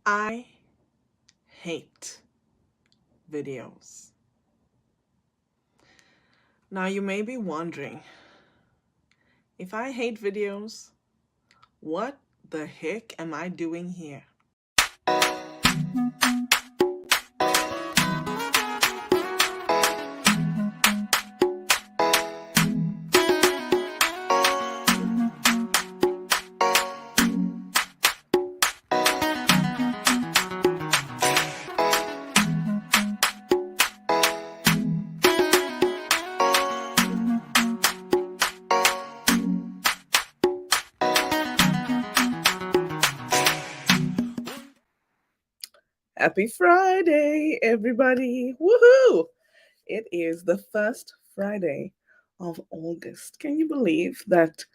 I hate videos. Now, you may be wondering, if I hate videos, what the heck am I doing here? Happy Friday, everybody! Woohoo! It is the first Friday of August. Can you believe that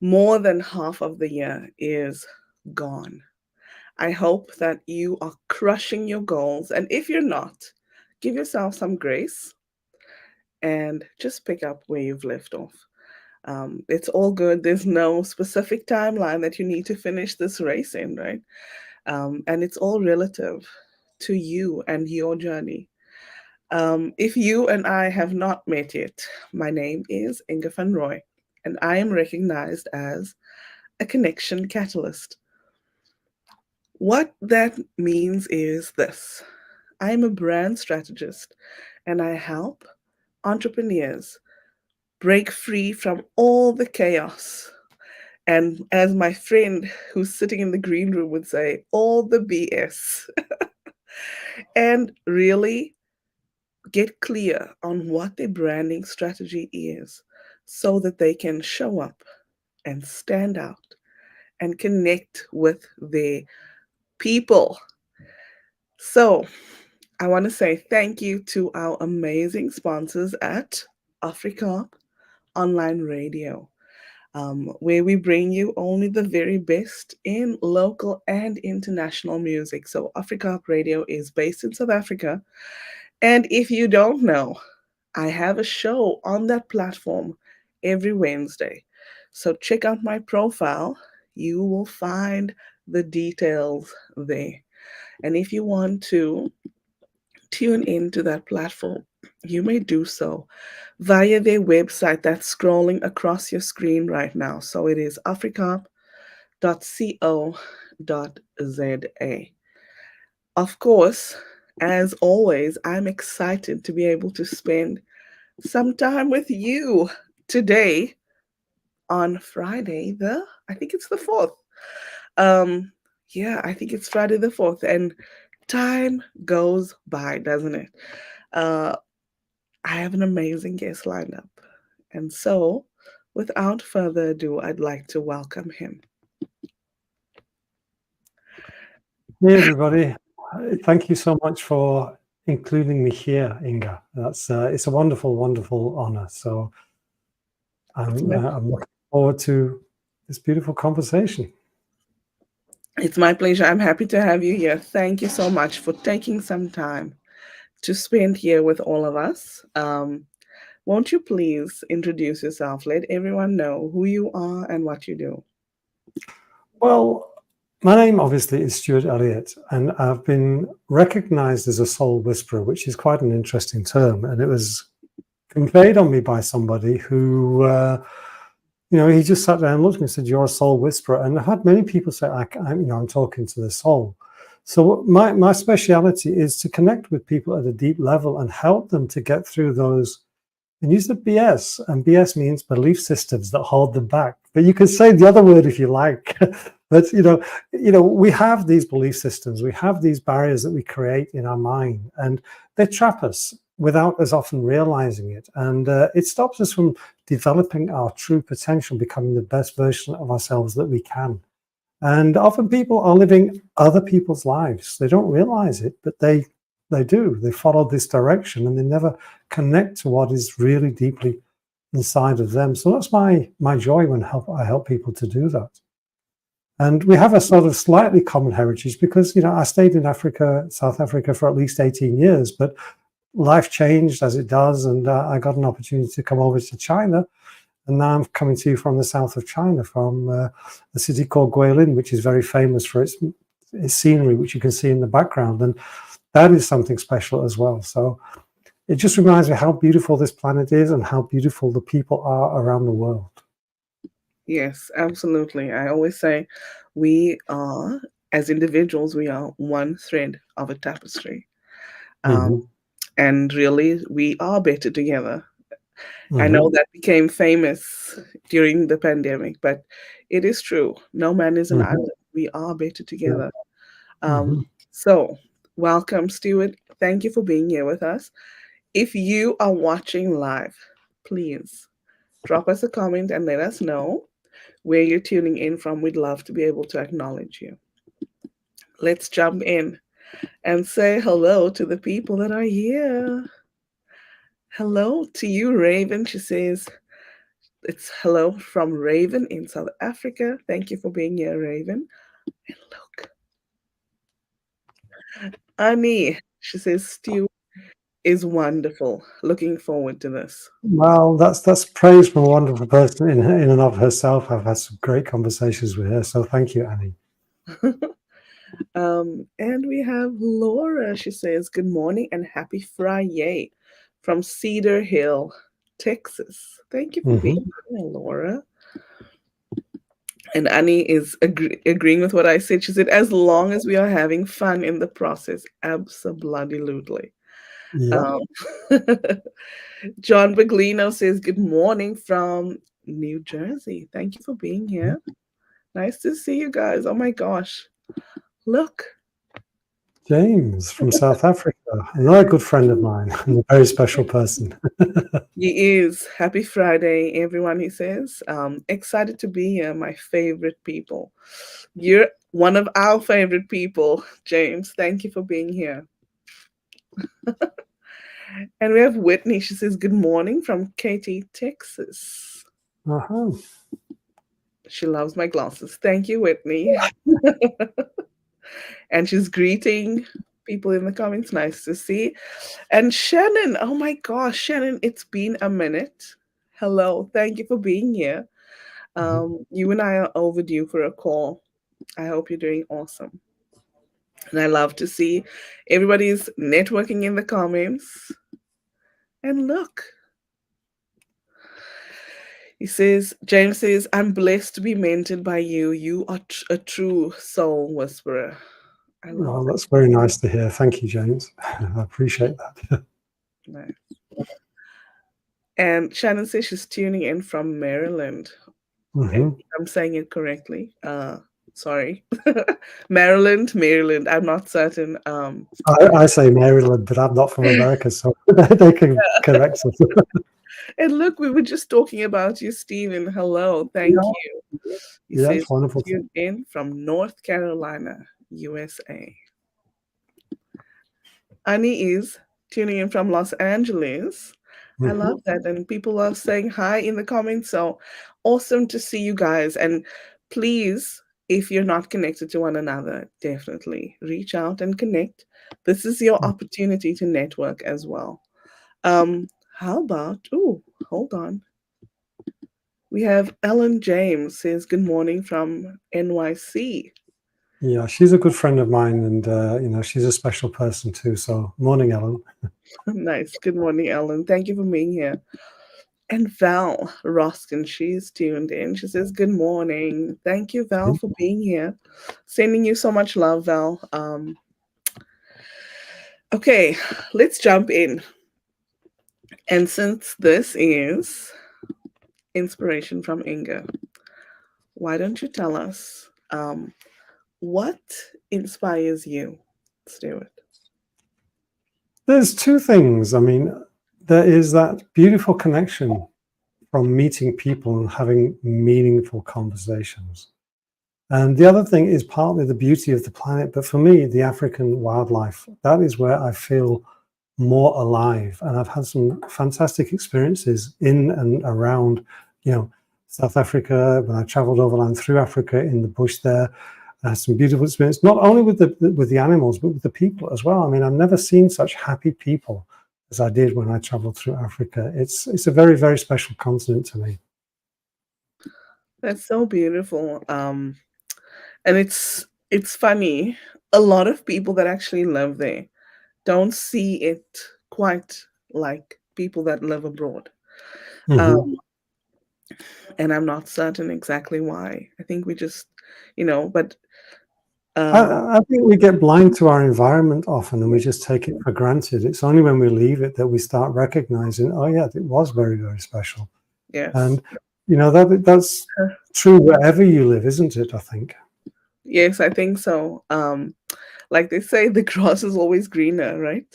more than half of the year is gone? I hope that you are crushing your goals. And if you're not, give yourself some grace and just pick up where you've left off. It's all good. There's no specific timeline that you need to finish this race in, right? And it's all relative to you and your journey. If you and I have not met yet, my name is Inga van Roy, and I am recognized as a connection catalyst. What that means is this: I'm a brand strategist, and I help entrepreneurs break free from all the chaos. And as my friend who's sitting in the green room would say, all the BS, and really get clear on what their branding strategy is so that they can show up and stand out and connect with their people. So, I want to say thank you to our amazing sponsors at Africa Online Radio, where we bring you only the very best in local and international music. So, Africa Radio is based in South Africa. And if you don't know, I have a show on that platform every Wednesday. So, check out my profile. You will find the details there. And if you want to tune into that platform, you may do so via their website that's scrolling across your screen right now. So it is africa.co.za. Of course, as always, I'm excited to be able to spend some time with you today on Friday, I think it's the 4th. Um, yeah, I think it's Friday the 4th. And time goes by, doesn't it? Uh, I have an amazing guest lined up. And so, without further ado, I'd like to welcome him. Hey, everybody. Thank you so much for including me here, Inga. That's it's a wonderful, wonderful honor. So I'm looking forward to this beautiful conversation. It's my pleasure. I'm happy to have you here. Thank you so much for taking some time to spend here with all of us. Won't you please introduce yourself? Let everyone know who you are and what you do. Well, my name obviously is Stuart Elliott, and I've been recognized as a soul whisperer, which is quite an interesting term. And it was conveyed on me by somebody who, he just sat down and looked at me and said, "You're a soul whisperer." And I had many people say, I'm talking to the soul. So my speciality is to connect with people at a deep level and help them to get through those, and use the BS. And BS means belief systems that hold them back. But you can say the other word if you like. But we have these belief systems, we have these barriers that we create in our mind, and they trap us without us often realizing it. And it stops us from developing our true potential, becoming the best version of ourselves that we can. And often people are living other people's lives. They don't realize it, but they do. They follow this direction and they never connect to what is really deeply inside of them. So that's my joy when I help people to do that. And we have a sort of slightly common heritage because, I stayed in South Africa for at least 18 years, but life changed as it does. And I got an opportunity to come over to China. And now I'm coming to you from the south of China, from a city called Guilin, which is very famous for its scenery, which you can see in the background, and that is something special as well. So it just reminds me how beautiful this planet is and how beautiful the people are around the world. Yes, absolutely. I always say we are, as individuals, we are one thread of a tapestry. Um, Hmm. and really, we are better together. I know Hmm. that became famous during the pandemic, but it is true. No man is an Hmm. island. We are better Yeah. together. Hmm. So, welcome, Stuart. Thank you for being here with us. If you are watching live, please drop us a comment and let us know where you're tuning in from. We'd love to be able to acknowledge you. Let's jump in and say hello to the people that are here. Hello to you, Raven. She says, it's hello from Raven in South Africa. Thank you for being here, Raven. And look, Annie, she says, Stu is wonderful. Looking forward to this. Well, that's praise from a wonderful person in and of herself. I've had some great conversations with her, so thank you, Annie. And we have Laura. She says, good morning and happy Friday from Cedar Hill, Texas. Thank you for being Hmm. here, Laura. And Annie is agreeing with what I said. She said, as long as we are having fun in the process, absolutely. Yeah. Um, John Baglino says, good morning from New Jersey. Thank you for being here. Nice to see you guys. Oh my gosh. Look, James from South Africa, another good friend of mine and a very special person. he is. Happy Friday, everyone, he says. Excited to be here, my favorite people. You're one of our favorite people, James. Thank you for being here. And we have Whitney. She says, good morning from Katy, Texas. Uh-huh. She loves my glasses. Thank you, Whitney. And she's greeting people in the comments. Nice to see. And Shannon, oh my gosh, Shannon, it's been a minute. Hello. Thank you for being here. Mhm. You and I are overdue for a call. I hope you're doing awesome. And I love to see everybody's networking in the comments. And look, he says, James says, I'm blessed to be mentored by you. You are a true soul whisperer. I love Well, that's very nice to hear. Thank you, James. I appreciate that. that. And Shannon says she's tuning in from Maryland. If Hmm. I'm saying it correctly. Sorry. Maryland, Maryland. I'm not certain. I say Maryland, but I'm not from America, so they can correct us. And look, we were just talking about you, Stephen. Hello, thank Yeah, you. He yeah, says it's wonderful. tuned in from North Carolina, USA. Annie is tuning in from Los Angeles. I Hmm. love that. And people are saying hi in the comments. So awesome to see you guys. And please, if you're not connected to one another, definitely reach out and connect. This is your opportunity to network as well. Um, how about, oh, hold on. We have Ellen James says, good morning from NYC. Yeah, she's a good friend of mine, and she's a special person too. So, morning, Ellen. Nice. Good morning, Ellen. Thank you for being here. And Val Roskin, she's tuned in. She says, good morning. Thank you, Val, Mhm. for being here. Sending you so much love, Val. Okay, let's jump in. And since this is inspiration from Inga, why don't you tell us what inspires you, Stuart? There's two things. I mean, there is that beautiful connection from meeting people and having meaningful conversations. And the other thing is partly the beauty of the planet. But for me, the African wildlife, that is where I feel more alive. And I've had some fantastic experiences in and around, you know, South Africa. When I traveled overland through Africa in the bush there, I had some beautiful experience, not only with the animals, but with the people as well. I mean, I've never seen such happy people as I did when I traveled through Africa. It's a very, very special continent to me. That's so beautiful. And it's It's funny. A lot of people that actually live there don't see it quite like people that live abroad. Hmm. Um, and I'm not certain exactly why. I think we just, but I, um, I think we get blind to our environment often and we just take it for granted. It's only when we leave it that we start recognizing, oh, yeah, it was very, very special. yes. And, that's true wherever you live, isn't it? I think. Yes, I think so. Like they say, the grass is always greener, right?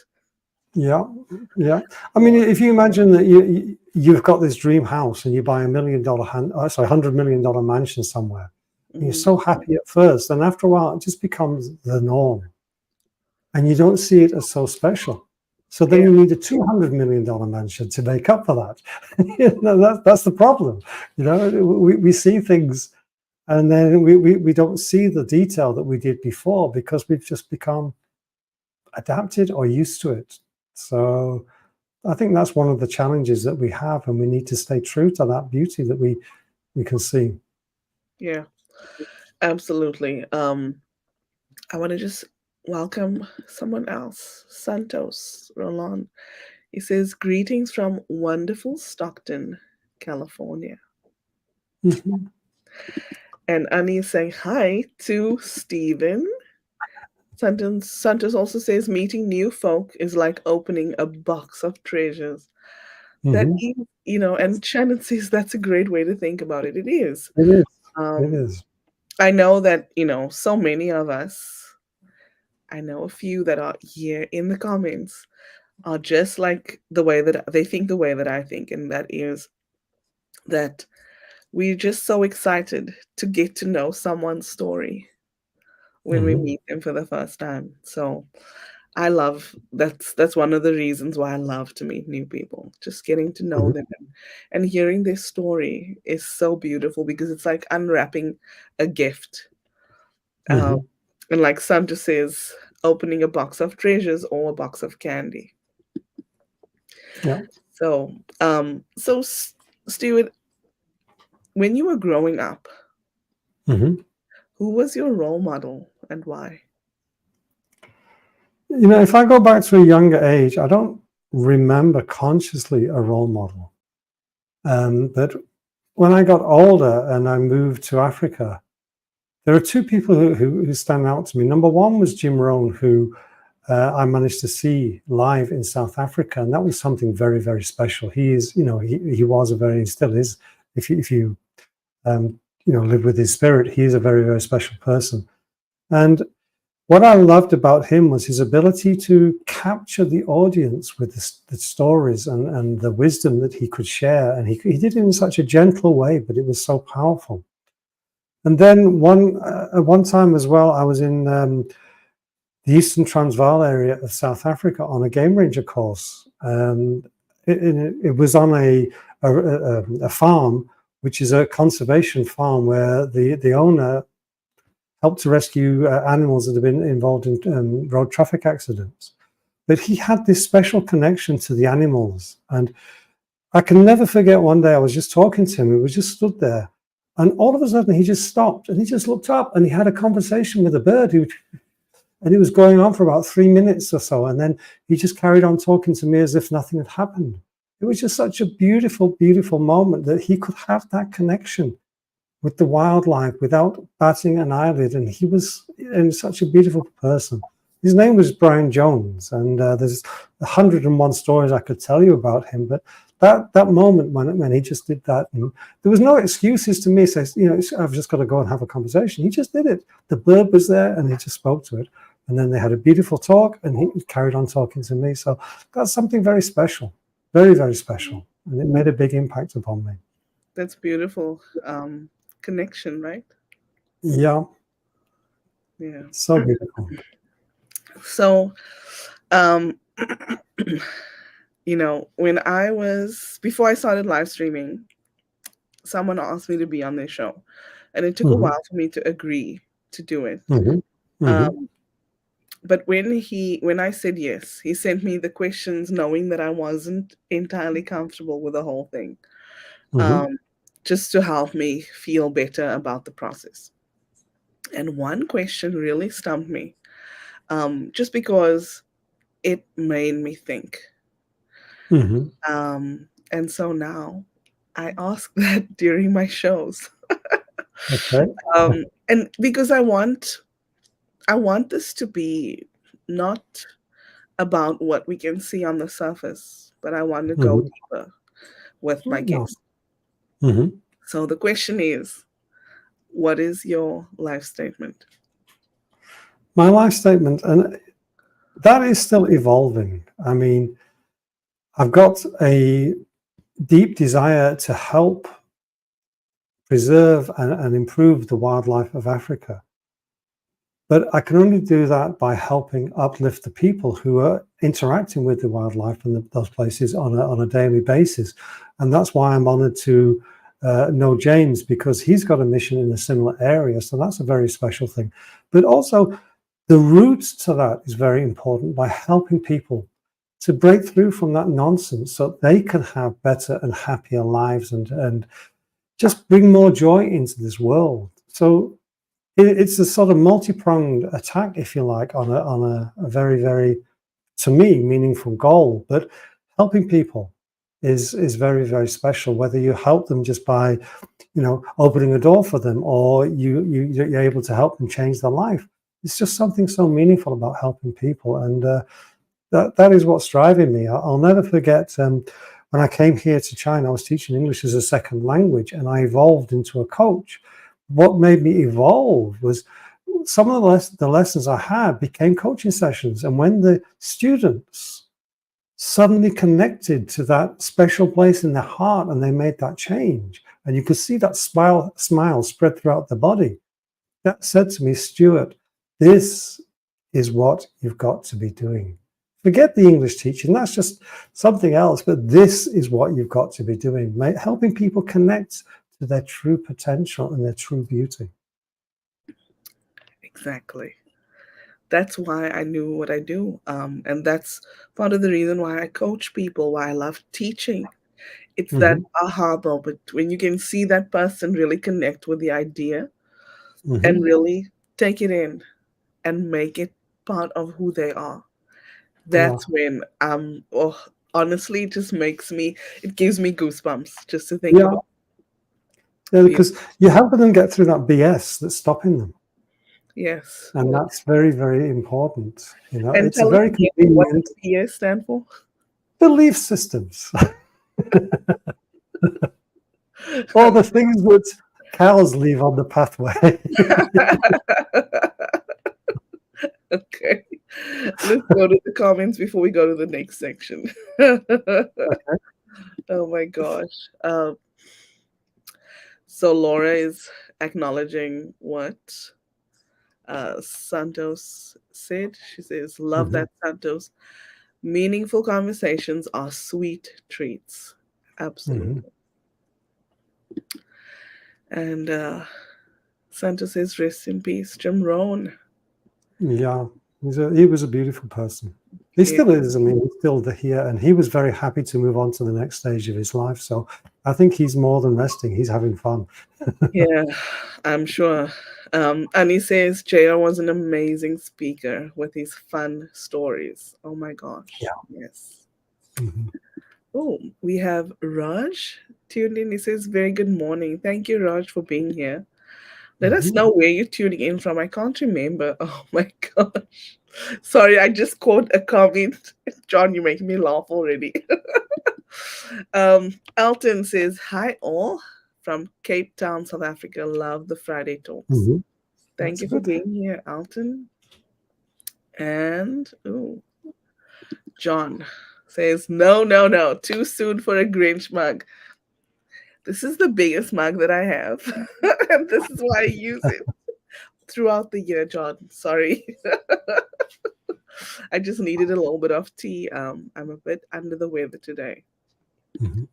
Yeah, yeah. I mean, Yeah. if you imagine that you've got this dream house and you buy $1 million $100 million mansion somewhere, and you're Mhm. so happy at first, and after a while, it just becomes the norm, and you don't see it as so special. So then Yeah, you need a $200 million mansion to make up for that. That's the problem. We see things, and then we don't see the detail that we did before because we've just become adapted or used to it. So I think that's one of the challenges that we have, and we need to stay true to that beauty that we can see. yeah, absolutely. I want to just welcome someone else, Santos Roland. He says, "Greetings from wonderful Stockton, California." Mhm. And Annie is saying hi to Stephen. Santos also says, "Meeting new folk is like opening a box of treasures." That Mhm. is, and Shannon says that's a great way to think about it. It is. It is. It Um, is. I know that, so many of us, I know a few that are here in the comments are just like the way that they think the way that I think. And that is that we're just so excited to get to know someone's story when we Mhm. meet them for the first time. So I love that's one of the reasons why I love to meet new people. Just getting to know Mhm. them and hearing their story is so beautiful because it's like unwrapping a gift. Um, Mhm. and like Santa says, opening a box of treasures or a box of candy. Yeah. So Stuart, when you were growing up, Mhm. who was your role model and why? If I go back to a younger age, I don't remember consciously a role model. But when I got older and I moved to Africa, there are two people who stand out to me. Number one was Jim Rohn, who I managed to see live in South Africa, and that was something very, very special. He is, he was a very, still is. If you live with his spirit, he is a very, very special person. And what I loved about him was his ability to capture the audience with the stories and the wisdom that he could share, and he did it in such a gentle way, but it was so powerful. And then at one time as well, I was in the Eastern Transvaal area of South Africa on a game ranger course. It was on a farm, which is a conservation farm where the owner helped to rescue animals that have been involved in road traffic accidents. But he had this special connection to the animals. And I can never forget one day I was just talking to him. He was just stood there. And all of a sudden he just stopped and he just looked up and he had a conversation with a bird and it was going on for about 3 minutes or so. And then he just carried on talking to me as if nothing had happened. It was just such a beautiful, beautiful moment that he could have that connection with the wildlife without batting an eyelid. And he was such a beautiful person. His name was Brian Jones, and there's 101 stories I could tell you about him. But that moment when he just did that, and there was no excuses to me. Says, I've just got to go and have a conversation. He just did it. The bird was there, and he just spoke to it. And then they had a beautiful talk, and he carried on talking to me. So that's something very special, very, very special, and it made a big impact upon me. That's beautiful. Connection, right? Yeah, Yeah. so beautiful. So, um, when before I started live streaming, someone asked me to be on their show, and it took a Mhm, while for me to agree to do it. mhm, mhm, Um, but when I said yes, he sent me the questions knowing that I wasn't entirely comfortable with the whole thing, mhm, um, just to help me feel better about the process. And one question really stumped me, just because it made me think. Hmm. And so now I ask that during my shows. Okay. And because I want this to be not about what we can see on the surface, but I want to go Hmm. deeper with my No. guests. Hmm. So the question is, what is your life statement? My life statement, and that is still evolving. I mean, I've got a deep desire to help preserve and improve the wildlife of Africa. But I can only do that by helping uplift the people who are interacting with the wildlife in those places on a daily basis. And that's why I'm honored to know James, because he's got a mission in a similar area. So that's a very special thing. But also, the route to that is very important by helping people to break through from that nonsense so they can have better and happier lives and just bring more joy into this world. So it's a sort of multi-pronged attack, if you like, on a very, very, to me, meaningful goal. But helping people is very, very special. Whether you help them just by, opening a door for them, or you're able to help them change their life. It's just something so meaningful about helping people, and that is what's driving me. I'll never forget when I came here to China. I was teaching English as a second language, and I evolved into a coach. What made me evolve was some of the lessons I had became coaching sessions, and when the students suddenly connected to that special place in their heart and they made that change, and you could see that smile spread throughout the body, that said to me, Stuart, this is what you've got to be doing. Forget the English teaching, that's just something else, but this is what you've got to be doing, helping people connect to their true potential and their true beauty. Exactly. That's why I knew what I do. And that's part of the reason why I coach people, why I love teaching. It's that Hmm. aha moment when you can see that person really connect with the idea and Hmm. really take it in and make it part of who they are. Yeah. That's when oh, honestly, it just makes me, it gives me goosebumps just to think Yeah. about Yeah, being. because you're helping them get through that BS that's stopping them. Yes. And that's very, very important. And It's a tell us very again, what does convenient PS stand for? belief systems, or the things that cows leave on the pathway. Okay. Let's go to the comments before we go to the next section. Oh my gosh. So Laura is acknowledging what Santos said. She says, love Mhm. that, Santos. Meaningful conversations are sweet treats. Mhm. Absolutely. And Santos says, rest in peace, Jim Rohn. Yeah, he was a beautiful person. He Yeah. still is. I mean, he's still here, and he was very happy to move on to the next stage of his life. So I think he's more than resting; he's having fun. Yeah, I'm sure. And he says JR was an amazing speaker with his fun stories. Oh my gosh. Yeah. Yes. Mhm. Oh, we have Raj tuned in. He says, very good morning. Thank you, Raj, for being here. Let us Mhm. know where you're tuning in from. I can't remember. Oh my gosh. Sorry, I just caught a comment. John, you're making me laugh already. Alton says, hi all from Cape Town, South Africa. Love the Friday talks. Mhm. Thank That's you for good. being here, Alton. And John says, no, no, no, too soon for a Grinch mug. This is the biggest mug that I have, and this is why I use it throughout the year, John. Sorry. I just needed a little bit of tea. I'm a bit under the weather today. Mhm.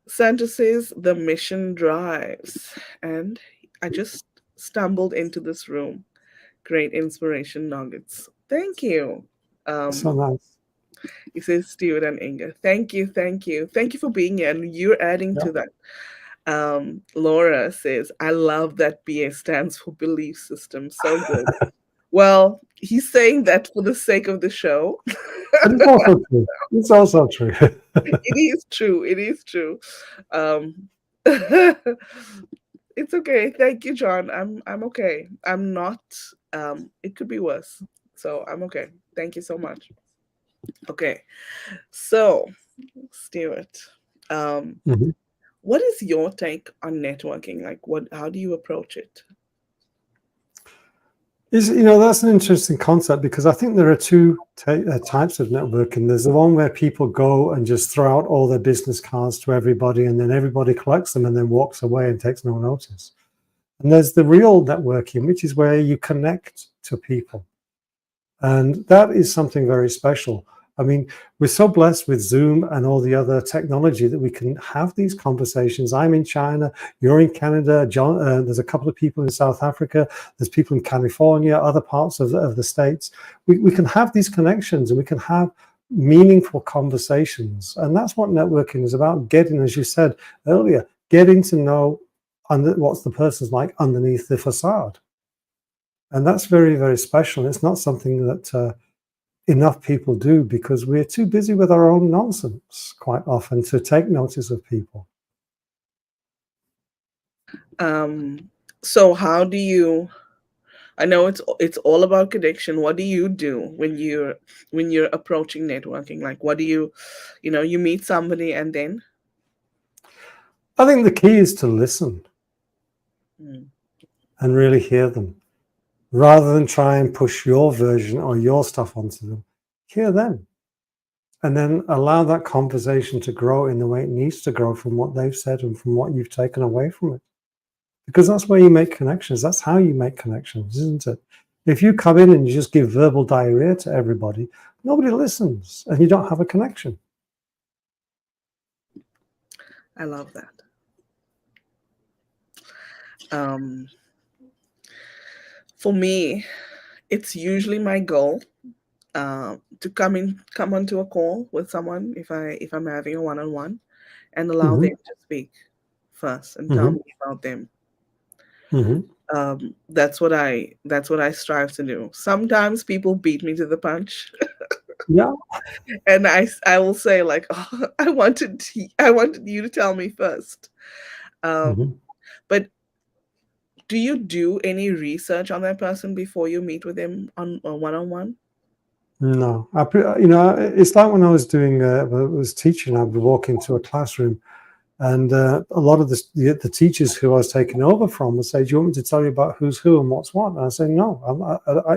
Santa says the mission drives, and I just stumbled into this room. Great inspiration nuggets. Thank you. So Um, nice. he says Stuart and Inga. Thank you, thank you, thank you for being here, and you're adding Yeah. to that. Laura says, I love that BA stands for belief system. So good. Well, he's saying that for the sake of the show. But it's also true. It's also true. It is true. It is true. Um, it's okay. Thank you, John. I'm okay. I'm not. It could be worse. So I'm okay. Thank you so much. Okay. So, Stuart, um, Mhm. what is your take on networking? Like, what? How do you approach it? That's an interesting concept because I think there are two types of networking. There's the one where people go and just throw out all their business cards to everybody, and then everybody collects them and then walks away and takes no notice. And there's the real networking, which is where you connect to people. And that is something very special. I mean, we're so blessed with Zoom and all the other technology that we can have these conversations. I'm in China, you're in Canada, John. There's a couple of people in South Africa, there's people in California, other parts of the States. We can have these connections and we can have meaningful conversations. And that's what networking is about, getting, as you said earlier, getting to know what the person's like underneath the facade. And that's very, very special. It's not something that enough people do because we're too busy with our own nonsense quite often to take notice of people. So how do you? I know it's all about connection. What do you do when you're approaching networking? Like, what do you, you meet somebody and then. I think the key is to listen Mm. and really hear them rather than try and push your version or your stuff onto them. Hear them and then allow that conversation to grow in the way it needs to grow from what they've said and from what you've taken away from it. Because that's where you make connections. That's how you make connections, isn't it? If you come in and you just give verbal diarrhea to everybody, nobody listens and you don't have a connection. I love that. Um, for me, it's usually my goal to come onto a call with someone if I'm having a one-on-one and allow Mm-hmm, them to speak first and tell mm-hmm, me about them. mm-hmm. That's what I strive to do. Sometimes people beat me to the punch, Yeah. and I will say like, oh, I wanted you to tell me first. Mm-hmm. Um, but do you do any research on that person before you meet with them on a one-on-one? No, it's like when I was was teaching. I'd walk into a classroom, and a lot of the teachers who I was taking over from would say, "Do you want me to tell you about who's who and what's what?" And I say, "No,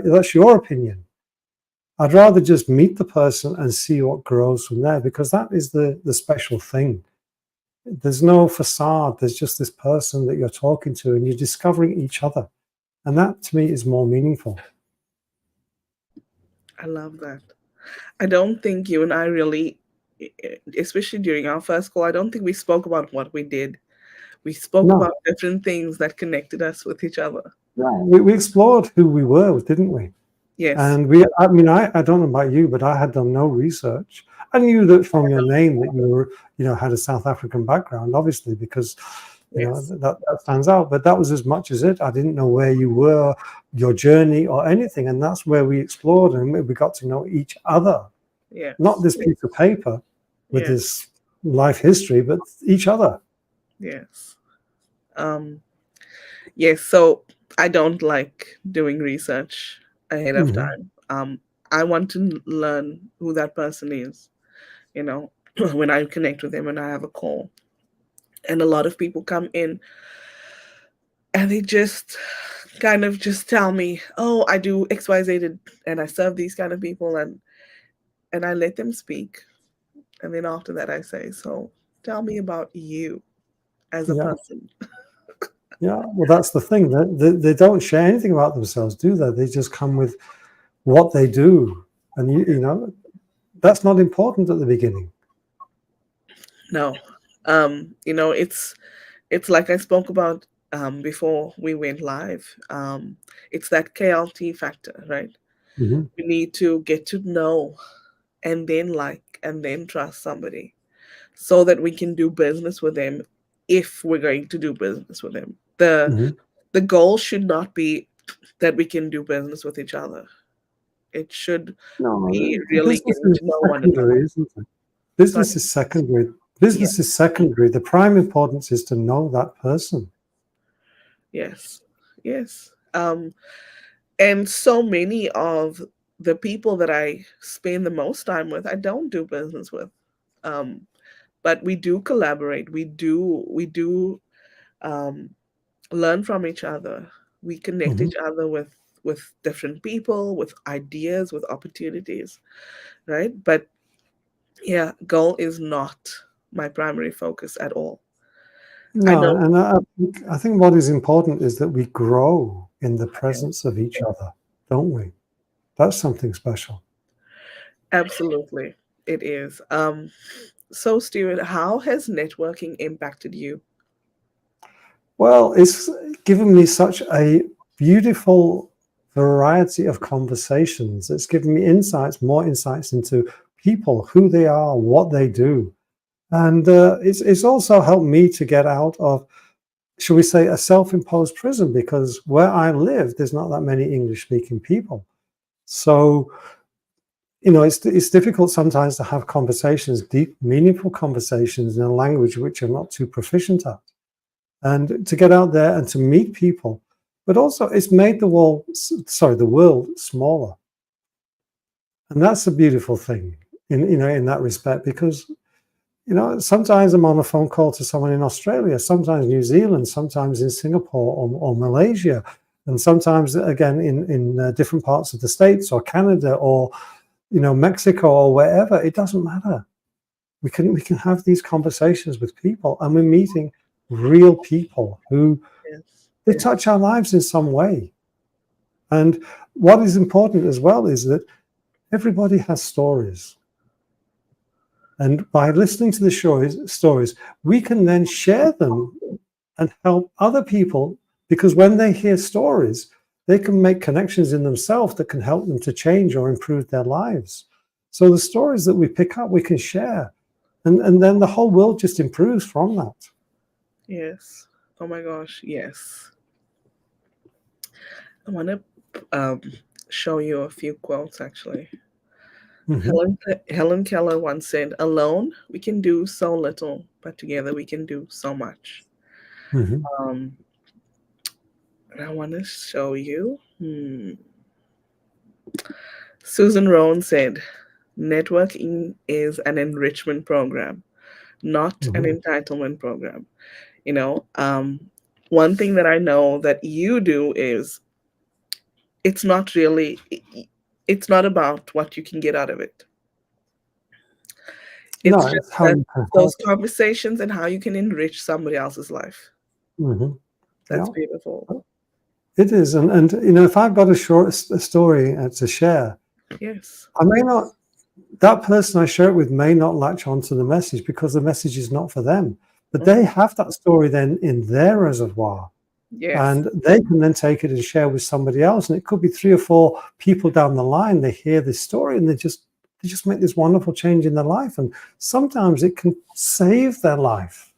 that's your opinion. I'd rather just meet the person and see what grows from there, because that is the special thing. There's no facade. There's just this person that you're talking to, and you're discovering each other, and that to me is more meaningful." I love that. I don't think you and I really, especially during our first call, I don't think we spoke about what we did. We spoke No, about different things that connected us with each other. yeah, we explored who we were, didn't we? Yes, And I don't know about you, but I had done no research. I knew that from your name that you were, had a South African background, obviously, because, yes, that stands out. But that was as much as it. I didn't know where you were, your journey or anything. And that's where we explored and we got to know each other, not yes, this piece of paper with yes, this life history, but each other. yes. Um, yes, so I don't like doing research ahead of Hmm. time. I want to learn who that person is, you know, when I connect with them and I have a call. And a lot of people come in and they just kind of just tell me, "Oh, I do XYZ and I serve these kind of people," and I let them speak. And then after that I say, "So, tell me about you as a Yeah. person." Yeah. Well, that's the thing. They don't share anything about themselves, do they? They just come with what they do. And that's not important at the beginning. No. It's like I spoke about before we went live. It's that KLT factor, right? Hmm. We need to get to know and then like and then trust somebody so that we can do business with them if we're going to do business with him. The goal should not be that we can do business with each other. It should No, be the really business getting is to know one another. secondary, isn't it? Sorry. Business is secondary. Yeah. Business is secondary. The prime importance is to know that person. Yes. Yes. And so many of the people that I spend the most time with, I don't do business with. Um, but we do collaborate. We do um, learn from each other. We connect Hmm. each other with different people, with ideas, with opportunities, right? But yeah, goal is not my primary focus at all. I No, know. and I think what is important is that we grow in the Yeah, presence of each other, don't we? That's something special. absolutely, it is. So Stuart, how has networking impacted you? Well, it's given me such a beautiful variety of conversations. It's given me insights, more insights into people, who they are, what they do. And it's also helped me to get out of, shall we say, a self-imposed prison, because where I live, there's not that many English-speaking people. So, it's difficult sometimes to have conversations, deep, meaningful conversations in a language which I'm not too proficient at. And to get out there and to meet people, but also it's made the world smaller, and that's a beautiful thing in that respect, because sometimes I'm on a phone call to someone in Australia, sometimes New Zealand, sometimes in Singapore or Malaysia, and sometimes again in different parts of the States or Canada or Mexico or wherever. It doesn't matter. We can have these conversations with people, and we're meeting real people who Yes. they touch our lives in some way. And what is important as well is that everybody has stories. And by listening to the stories, we can then share them and help other people, because when they hear stories, they can make connections in themselves that can help them to change or improve their lives. So the stories that we pick up, we can share. And then the whole world just improves from that. Yes. Oh my gosh, yes. I want to um, show you a few quotes actually. Hmm. Helen Keller once said, "Alone we can do so little, but together we can do so much." Hmm. Um, and I want to show you. Susan Rohn said, "Networking is an enrichment program, not an Hmm. entitlement program." You know, one thing that I know that you do is it's not really, it's not about what you can get out of it. No, It's just it's how that you can those help. conversations and how you can enrich somebody else's life. Hmm. That's Yeah. beautiful. It is, and if I've got a story to share, Yes. I may not. That person I share it with may not latch onto the message because the message is not for them. But Mhm. they have that story then in their reservoir, Yes. and they can then take it and share with somebody else. And it could be 3 or 4 people down the line. They hear this story and they just make this wonderful change in their life. And sometimes it can save their life.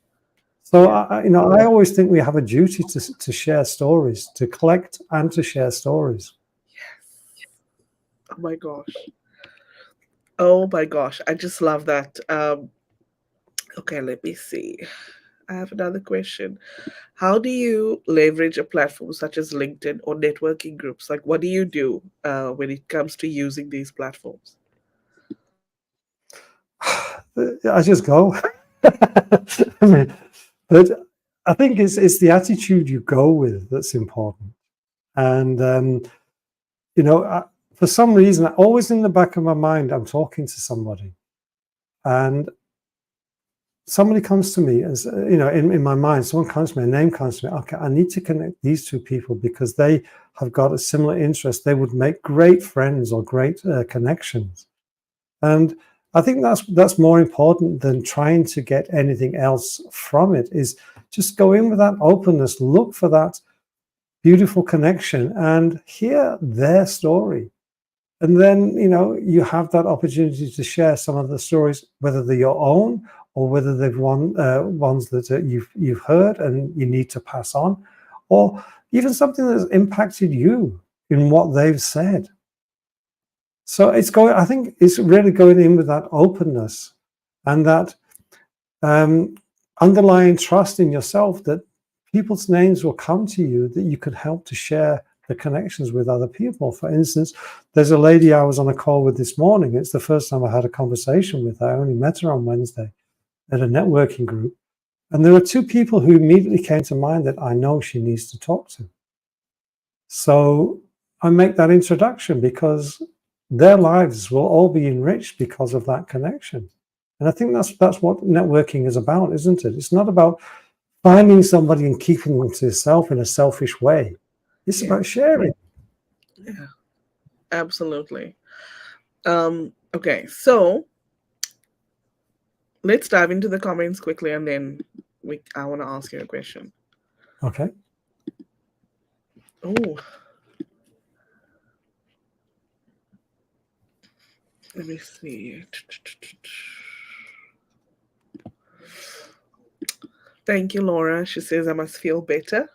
So Yeah. I always think we have a duty to share stories, to collect and to share stories. Oh my gosh. Oh my gosh. I just love that. Okay, let me see. I have another question. How do you leverage a platform such as LinkedIn or networking groups? Like, what do you do when it comes to using these platforms? I just go. I mean, but I think it's the attitude you go with that's important. And you know, I, for some reason, always in the back of my mind, I'm talking to somebody, and somebody comes to me as in my mind. Someone comes to me, a name comes to me. Okay, I need to connect these 2 people because they have got a similar interest. They would make great friends or great connections. And I think that's more important than trying to get anything else from it, is just go in with that openness, look for that beautiful connection and hear their story. And then, you have that opportunity to share some of the stories, whether they're your own or whether they've ones that you've heard and you need to pass on, or even something that's impacted you in what they've said. So I think it's really going in with that openness and that underlying trust in yourself that people's names will come to you, that you could help to share the connections with other people. For instance, there's a lady I was on a call with this morning. It's the first time I had a conversation with her. I only met her on Wednesday at a networking group. And there are two people who immediately came to mind that I know she needs to talk to. So I make that introduction because their lives will all be enriched because of that connection. And I think that's what networking is about, isn't it? It's not about finding somebody and keeping them to yourself in a selfish way. It's about sharing. Yeah, absolutely. Okay, so let's dive into the comments quickly, and then I want to ask you a question. Okay. Oh, let me see. Thank you, Laura. She says I must feel better.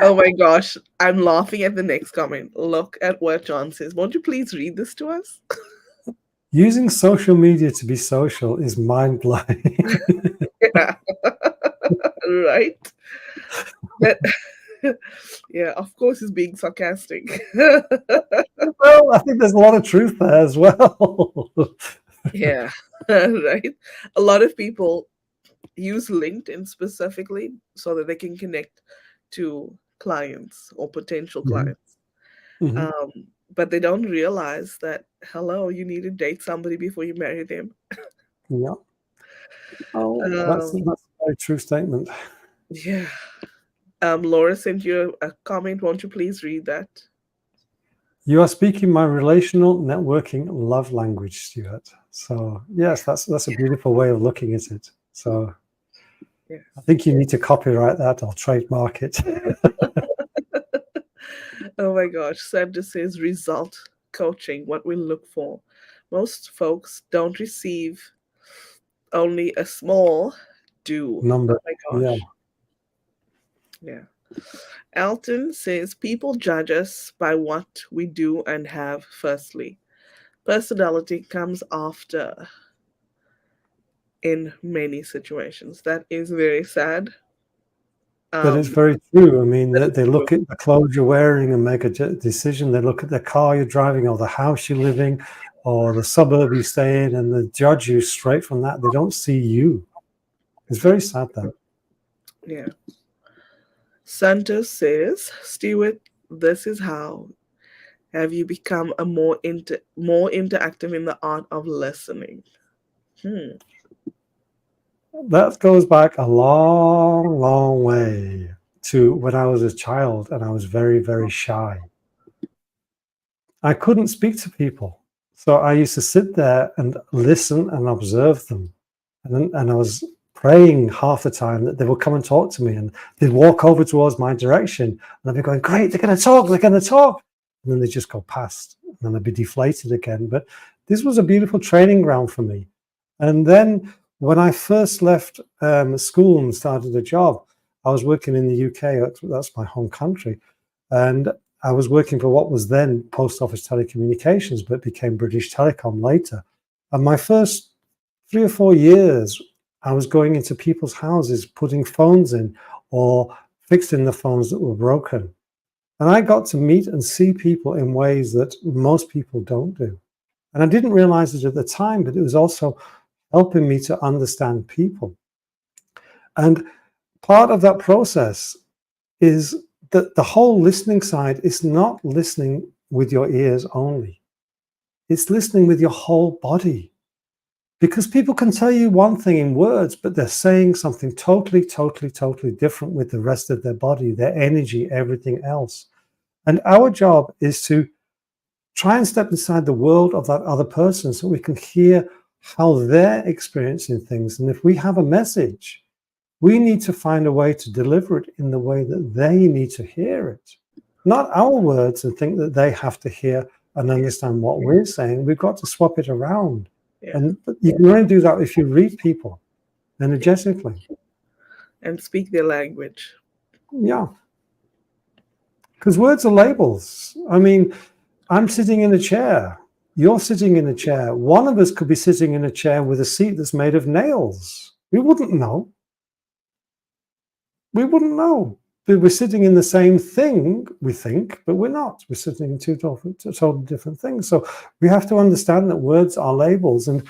Oh my gosh, I'm laughing at the next comment. Look at what John says. Won't you please read this to us? Using social media to be social is mind-blowing. Yeah. Right? That, yeah, of course, he's being sarcastic. Well, I think there's a lot of truth there as well. Yeah, right. A lot of people use LinkedIn specifically so that they can connect to clients or potential clients. Mm-hmm. But they don't realize that, hello, you need to date somebody before you marry them. Yeah. Oh, that's Um, a very true statement. yeah. Laura sent you a comment. Won't you please read that? You are speaking my relational networking love language, Stuart. So yes, that's a beautiful way of looking at it. So Yes. I think you need to copyright that or trademark it. Oh my gosh. Seb just says result coaching, what we look for. Most folks don't receive, only a small do. Number. Oh my Yeah. gosh. Yeah. Alton says people judge us by what we do and have, firstly. Personality comes after in many situations. That is very sad. But it's Um, very true. I mean, that is they true. look at the clothes you're wearing and make a decision. They look at the car you're driving or the house you're living or the suburb you stay in, and they judge you straight from that. They don't see you. It's very sad, that. Yeah. Santos says, Stuart, this is how have you become a more interactive in the art of listening? Hmm. That goes back a long, long way to when I was a child and I was very, very shy. I couldn't speak to people. So I used to sit there and listen and observe them. And I was praying half the time that they would come and talk to me, and they'd walk over towards my direction. And I'd be going, great, they're going to talk, they're going to talk. And then they just go past, and then I'd be deflated again. But this was a beautiful training ground for me. And then when I first left school and started a job, I was working in the UK. That's my home country. And I was working for what was then Post Office Telecommunications, but became British Telecom later. And my first 3 or 4 years, I was going into people's houses, putting phones in or fixing the phones that were broken. And I got to meet and see people in ways that most people don't do. And I didn't realize it at the time, but it was also helping me to understand people. And part of that process is that the whole listening side is not listening with your ears only. It's listening with your whole body. Because people can tell you one thing in words, but they're saying something totally, totally, totally different with the rest of their body, their energy, everything else. And our job is to try and step inside the world of that other person so we can hear how they're experiencing things. And if we have a message, we need to find a way to deliver it in the way that they need to hear it. Not our words and think that they have to hear and understand what we're saying. We've got to swap it around. Yeah. And you can only do that if you read people energetically. And speak their language. Yeah. Because words are labels. I mean, I'm sitting in a chair. You're sitting in a chair. One of us could be sitting in a chair with a seat that's made of nails. We wouldn't know. We wouldn't know. We're sitting in the same thing, we think, but we're not. We're sitting in two totally different things. So we have to understand that words are labels, and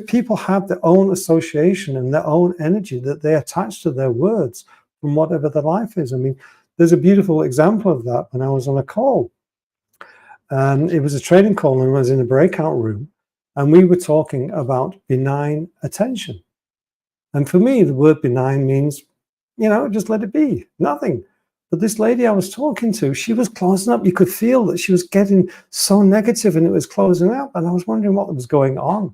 people have their own association and their own energy that they attach to their words from whatever their life is. I mean, there's a beautiful example of that when I was on a call. It was a training call, and I was in a breakout room, and we were talking about benign attention. And for me, the word benign means, just let it be, nothing. But this lady I was talking to, she was closing up. You could feel that she was getting so negative and it was closing up. And I was wondering what was going on.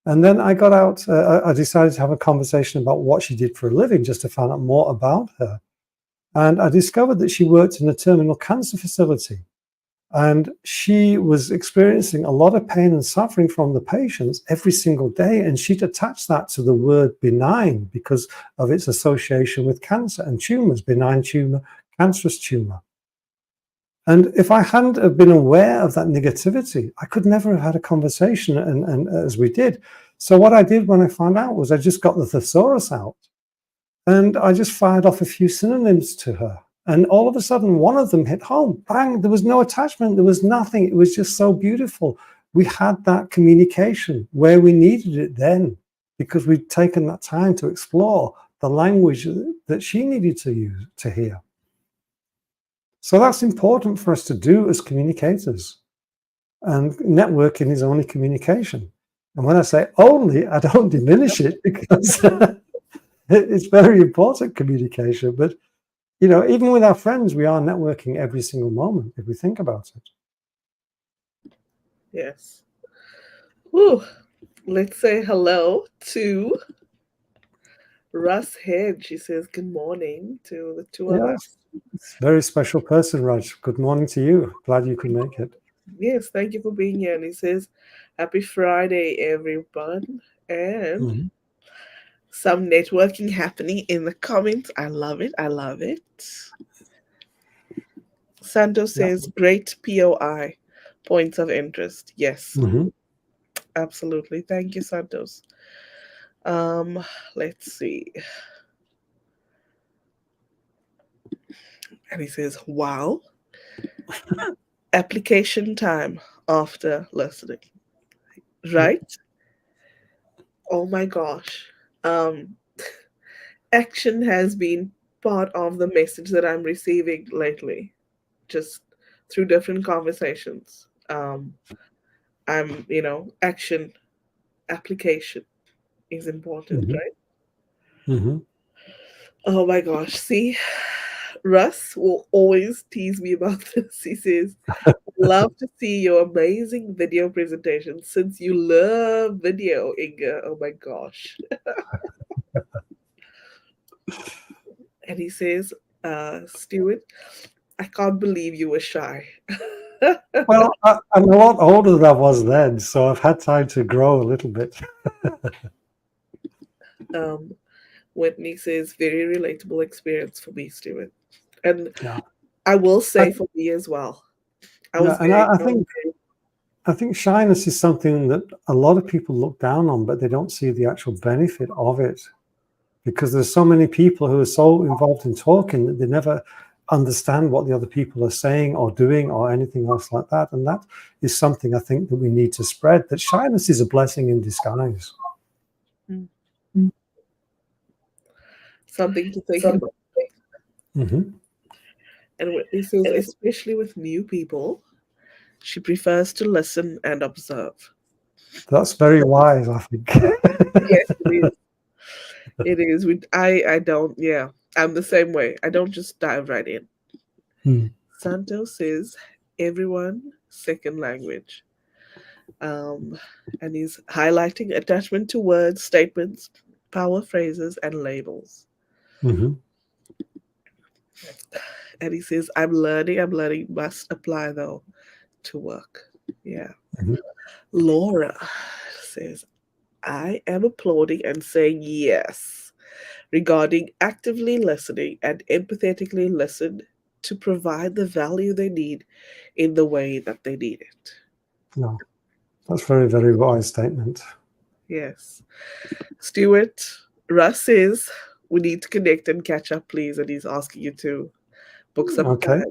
And then I got out, I decided to have a conversation about what she did for a living, just to find out more about her. And I discovered that she worked in a terminal cancer facility. And she was experiencing a lot of pain and suffering from the patients every single day. And she'd attached that to the word benign because of its association with cancer and tumors, benign tumor, cancerous tumor. And if I hadn't have been aware of that negativity, I could never have had a conversation and as we did. So what I did when I found out was I just got the thesaurus out and I just fired off a few synonyms to her. And all of a sudden, one of them hit home. Bang, there was no attachment. There was nothing. It was just so beautiful. We had that communication where we needed it then because we'd taken that time to explore the language that she needed to use to hear. So that's important for us to do as communicators. And networking is only communication. And when I say only, I don't diminish it because it's very important communication. But even with our friends, we are networking every single moment if we think about it. Yes. Whew. Let's say hello to Russ Head. She says good morning to the two of Yes, us. it's a very special person, Raj. Good morning to you. Glad you could make it. Yes, thank you for being here. And he says, happy Friday, everyone. And Mm-hmm. some networking happening in the comments. I love it. I love it. Santos Yeah. says, great POI, points of interest. Yes, Mm-hmm. absolutely. Thank you, Santos. Um, let's see. And he says, wow, application time after listening. Right? Oh my gosh. Um, action has been part of the message that I'm receiving lately, just through different conversations. Action, application is important, Mm-hmm. right? Mm-hmm. Oh my gosh. See, Russ will always tease me about this. He says, love to see your amazing video presentation since you love video, Inga. Oh my gosh. And he says, Stuart, I can't believe you were shy. Well, I'm a lot older than I was then, so I've had time to grow a little bit. um, Whitney says, very relatable experience for me, Stuart. And Yeah. I will I, say for me as well. I yeah, was and very, I I was think shyness is something that a lot of people look down on, but they don't see the actual benefit of it because there's so many people who are so involved in talking that they never understand what the other people are saying or doing or anything else like that. And that is something I think that we need to spread, that shyness is a blessing in disguise. very something to think about. Mm-hmm. And Whitney says, especially with new people, she prefers to listen and observe. That's very wise, I think. Yes, it is. It is. I don't, yeah. I'm the same way. I don't just dive right in. Mm. Santos says, everyone, second language. Um, and he's highlighting attachment to words, statements, power phrases, and labels. Mm-hmm. And he says, I'm learning, must apply though to work. Yeah. Mm-hmm. Laura says, I am applauding and saying yes regarding actively listening and empathetically listen to provide the value they need in the way that they need it. No, that's very, very wise statement. Yes. Stuart, Russ says we need to connect and catch up, please. And he's asking you to book some Okay, time.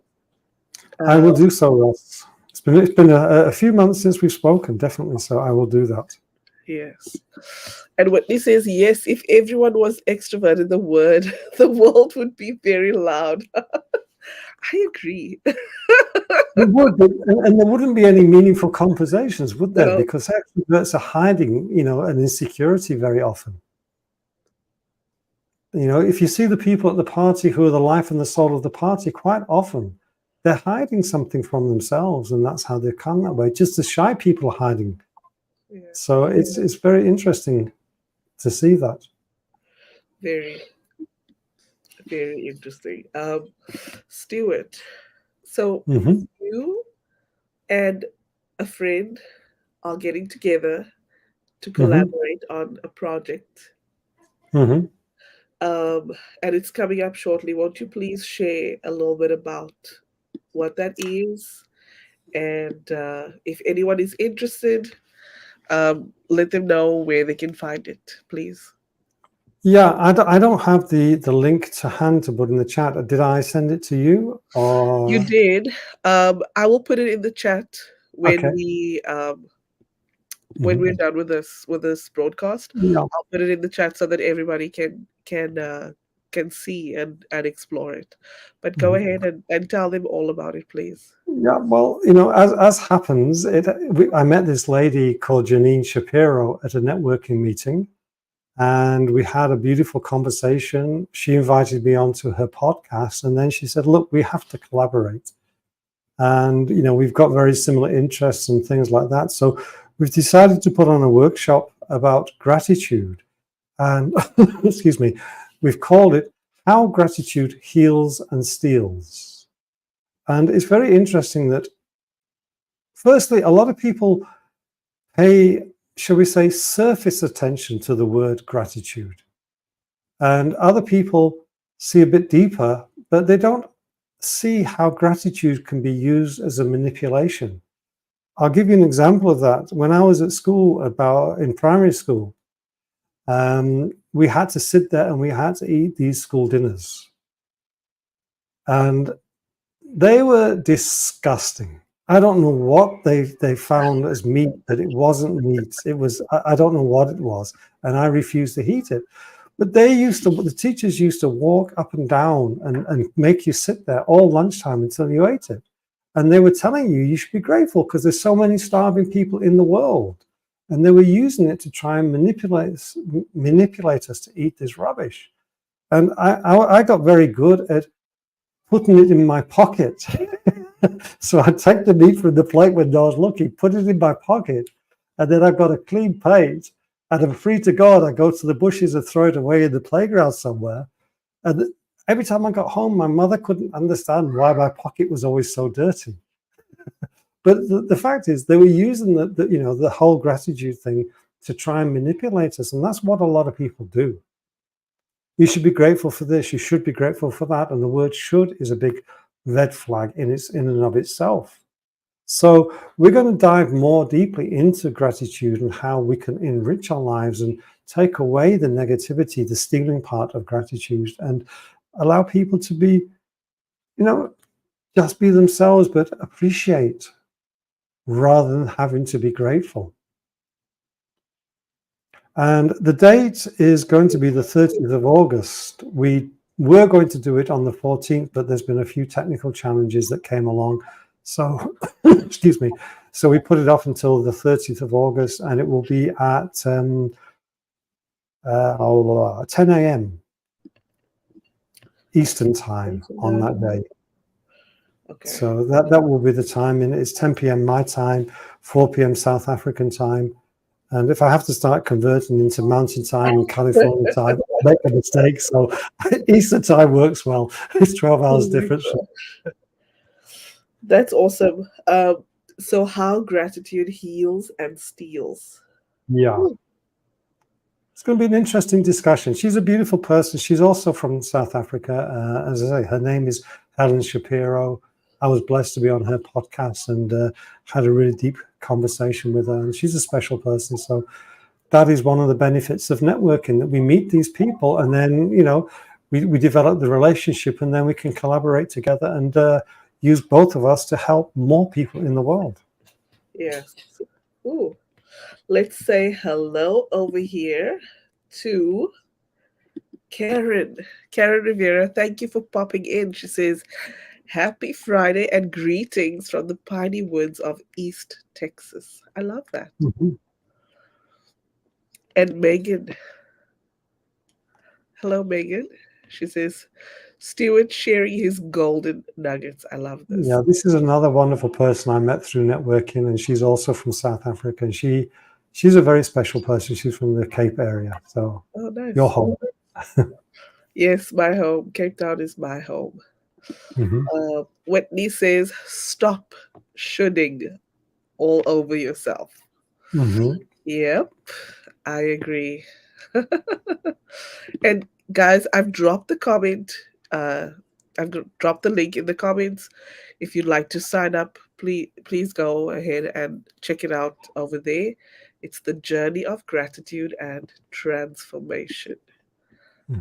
I Uh, will do so, Ross. It's been a few months since we've spoken, definitely. So I will do that. yes. And Whitney says, yes, if everyone was extroverted, the world would be very loud. I agree. There would, and there wouldn't be any meaningful conversations, would there? No. Because extroverts are hiding, an insecurity very often. If you see the people at the party who are the life and the soul of the party, quite often they're hiding something from themselves, and that's how they come that way. Just the shy people are hiding. Yeah, So it's very interesting to see that. very, very interesting. Stuart, so Hmm. you and a friend are getting together to Hmm. collaborate on a project, Hmm. um, and it's coming up shortly. Won't you please share a little bit about what that is? And if anyone is interested, let them know where they can find it, please. Yeah, I don't have the link to hand to put in the chat. Did I send it to you You or? did. I will put it in the chat when Okay. we when Hmm. we're done with this broadcast. Yeah. I'll put it in the chat so that everybody can see and explore it. But go Mhm. ahead and tell them all about it, please. Yeah, well, as happens, I met this lady called Janine Shapiro at a networking meeting, and we had a beautiful conversation. She invited me onto her podcast, and then she said, "Look, we have to collaborate." And we've got very similar interests and things like that. So we've decided to put on a workshop about gratitude, and excuse me, we've called it "How Gratitude Heals and Steals." And it's very interesting that, firstly, a lot of people pay, shall we say, surface attention to the word gratitude. And other people see a bit deeper, but they don't see how gratitude can be used as a manipulation. I'll give you an example of that. When I was at school, about in primary school, we had to sit there and we had to eat these school dinners. And they were disgusting. I don't know what they found as meat, but it wasn't meat. It was, I don't know what it was, and I refused to eat it. But the teachers used to walk up and down and make you sit there all lunchtime until you ate it. And they were telling you should be grateful because there's so many starving people in the world. And they were using it to try and manipulate us to eat this rubbish. And I got very good at putting it in my pocket. So I take the meat from the plate when I was looking, put it in my pocket, and then I've got a clean plate, and I'm free to go. And I go to the bushes and throw it away in the playground somewhere. And every time I got home, my mother couldn't understand why my pocket was always so dirty. But the fact is, they were using the whole gratitude thing to try and manipulate us, and that's what a lot of people do. You should be grateful for this. You should be grateful for that. And the word "should" is a big red flag in and of itself. So we're going to dive more deeply into gratitude and how we can enrich our lives and take away the negativity, the stealing part of gratitude, and allow people to be, just be themselves, but appreciate rather than having to be grateful. And the date is going to be the 30th of August. We were going to do it on the 14th, but there's been a few technical challenges that came along. So, excuse me. So we put it off until the 30th of August, and it will be at 10 a.m. Eastern time on that day. Okay. So that will be the time, and it's 10 p.m. my time, 4 p.m. South African time. And if I have to start converting into mountain time and California time, I'll make a mistake. So Eastern time works well. It's 12 Oh hours my difference. God. That's awesome. So how gratitude heals and steals. Yeah. Ooh, It's going to be an interesting discussion. She's a beautiful person. She's also from South Africa. As I say, her name is Helen Shapiro. I was blessed to be on her podcast and had a really deep conversation with her. And she's a special person. So that is one of the benefits of networking, that we meet these people and then, we develop the relationship and then we can collaborate together and use both of us to help more people in the world. yes. Ooh. Let's say hello over here to Karen. Karen Rivera, thank you for popping in. She says, Happy Friday and greetings from the piney woods of East Texas. I love that. Mhm. And Megan, hello, Megan. She says, Stuart sharing his golden nuggets. I love this. Yeah, this is another wonderful person I met through networking, and she's also from South Africa. And she's a very special person. She's from the Cape area, so Oh, your nice. home. Yes, my home. Cape Town is my home. Hmm. Whitney says, Stop shoulding all over yourself. Hmm. Yep, I agree. And guys, I've dropped the comment. Uh, dropped the link in the comments. If you'd like to sign up, please go ahead and check it out over there. It's the journey of gratitude and transformation.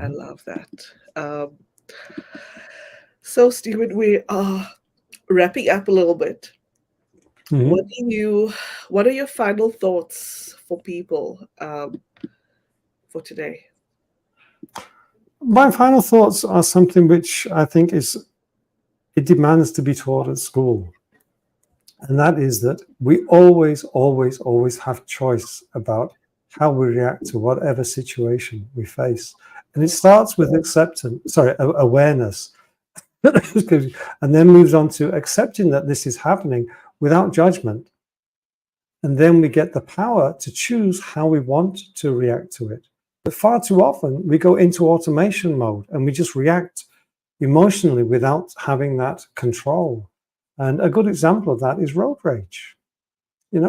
I Hmm. love that. Um, so, Stephen, we are wrapping up a little bit. Hmm. What do you? What are your final thoughts for people for today? My final thoughts are something which I think it demands to be taught at school, and that is that we always, always, always have choice about how we react to whatever situation we face, and it starts with awareness. And then moves on to accepting that this is happening without judgment. And then we get the power to choose how we want to react to it. But far too often, we go into automation mode and we just react emotionally without having that control. And a good example of that is road rage.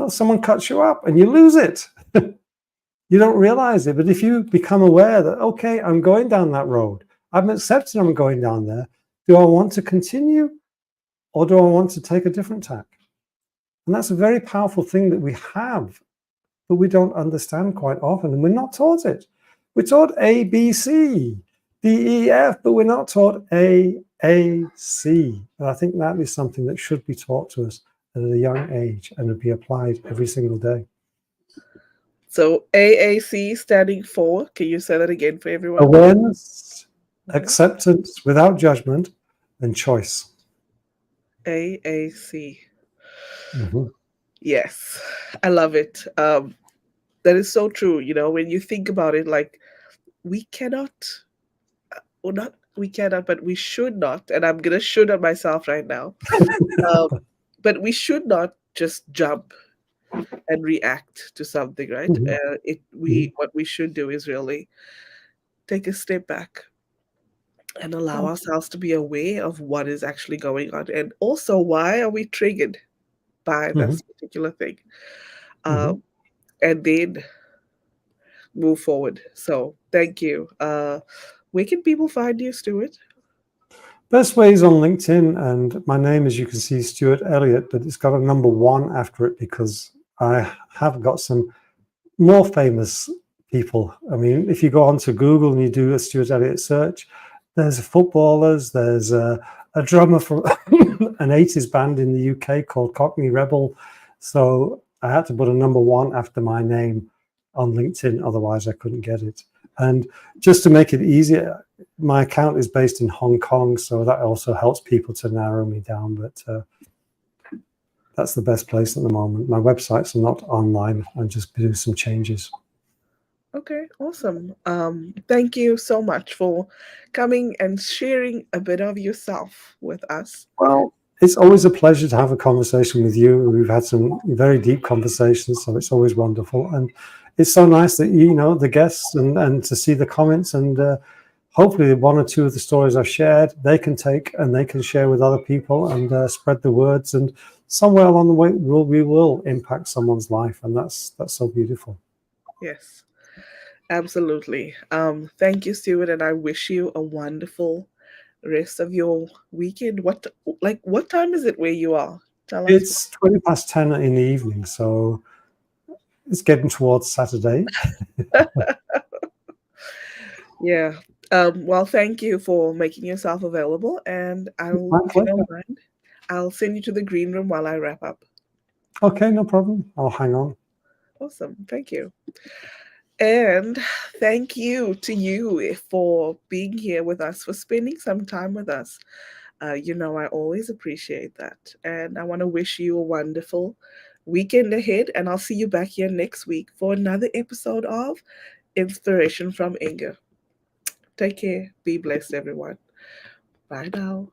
Someone cuts you up and you lose it. You don't realize it. But if you become aware that, okay, I'm going down that road, I'm accepting I'm going down there. Do I want to continue? Or do I want to take a different tack? And that's a very powerful thing that we have, but we don't understand quite often. And we're not taught it. We're taught A, B, C, D, E, F, but we're not taught A, C. And I think that is something that should be taught to us at a young age and be applied every single day. So AAC standing for, can you say that again for everyone? Awareness, acceptance without judgment, and choice. AAC. Mhm. Yes, I love it. That is so true. When you think about it, like we cannot, or not, we cannot, but we should not. And I'm gonna should on myself right now. Um, but we should not just jump and react to something, right? Mhm. It Mhm. we what we should do is really take a step back and allow ourselves to be aware of what is actually going on, and also why are we triggered by Mhm. this particular thing, Mhm. um, and then move forward. So thank you. Where can people find you, Stuart? Best way is on LinkedIn, and my name, as you can see, Stuart Elliott, but it's got a number one after it because I have got some more famous people. I mean, if you go onto Google and you do a Stuart Elliott search, there's footballers, there's a drummer from an 80s band in the UK called Cockney Rebel. So I had to put a number one after my name on LinkedIn, otherwise I couldn't get it. And just to make it easier, my account is based in Hong Kong, so that also helps people to narrow me down. But that's the best place at the moment. My websites are not online. I'm just doing some changes. Okay, awesome. Thank you so much for coming and sharing a bit of yourself with us. Well, it's always a pleasure to have a conversation with you. We've had some very deep conversations, so it's always wonderful. And it's so nice that, the guests and to see the comments and hopefully one or two of the stories I've shared, they can take and they can share with other people and spread the words. And somewhere along the way, we will impact someone's life. And that's so beautiful. Yes, absolutely. Thank you, Stuart, and I wish you a wonderful rest of your weekend. What time is it where you are? Tell us. It's 20 past 10 in the evening, so it's getting towards Saturday. Yeah. Well, thank you for making yourself available, and I'll, My if you pleasure. don't mind, I'll send you to the green room while I wrap up. Okay, no problem. I'll hang on. Awesome. Thank you. And thank you to you for being here with us, for spending some time with us. I always appreciate that. And I want to wish you a wonderful weekend ahead. And I'll see you back here next week for another episode of Inspiration from Inga. Take care. Be blessed, everyone. Bye now.